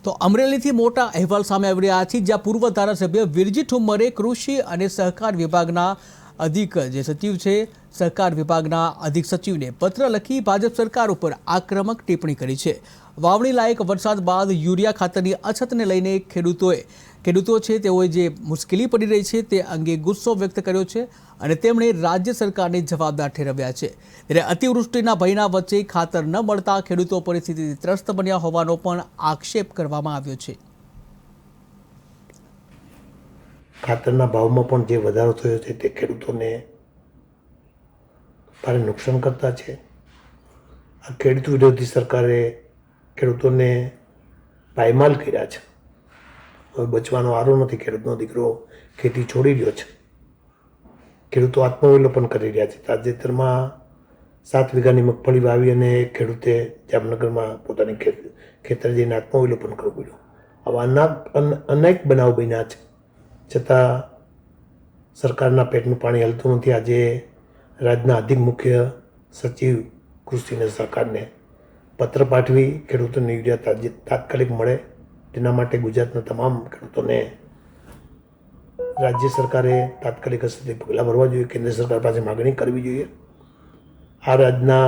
તો અમરેલીથી મોટા અહેવાલ સામે આવી રહ્યા છે, જ્યાં પૂર્વ ધારાસભ્ય વિરજી ઠુમ્મરે કૃષિ અને સહકાર વિભાગના અધિક જે સચિવ છે સહકાર વિભાગના અધિક સચિવને પત્ર લખી ભાજપ સરકાર ઉપર આક્રમક ટિપ્પણી કરી છે। વાવણી લાયક વરસાદ બાદ યુરિયા ખાતરની અછતને લઈને ખેડૂતો છે તેઓએ જે મુશ્કેલી પડી રહી છે તે અંગે ગુસ્સો વ્યક્ત કર્યો છે અને તેમણે રાજ્ય સરકારને જવાબદાર ઠેરવ્યા છે। ત્યારે અતિવૃષ્ટિના ભયના વચ્ચે ખાતર ન મળતા ખેડૂતો પરિસ્થિતિથી ત્રસ્ત બન્યા હોવાનો પણ આક્ષેપ કરવામાં આવ્યો છે। ખાતરના ભાવમાં પણ જે વધારો થયો છે તે ખેડૂતોને ભારે નુકસાન કરતા છે। આ ખેડૂત વિરોધી સરકારે ખેડૂતોને પાયમાલ કર્યા છે। હવે બચવાનો વારો નથી। ખેડૂતનો દીકરો ખેતી છોડી રહ્યો છે। ખેડૂતો આત્મવિલોપન કરી રહ્યા છે। તાજેતરમાં 7 વીઘાની મગફળી વાવી અને ખેડૂતે જામનગરમાં પોતાની ખેતરે જઈને આત્મવિલોપન કરવું પડ્યું। આવા અનેક બનાવ બન્યા છે, છતાં સરકારના પેટનું પાણી હલતું નથી। આજે રાજ્યના અધિક મુખ્ય સચિવ કૃષિ અને સહકારને પત્ર પાઠવી ખેડૂતોને યુરિયા તાત્કાલિક મળે તેના માટે ગુજરાતના તમામ ખેડૂતોને રાજ્ય સરકારે તાત્કાલિક અસરથી પગલાં ભરવા જોઈએ, કેન્દ્ર સરકાર પાસે માગણી કરવી જોઈએ। આ રાજ્યના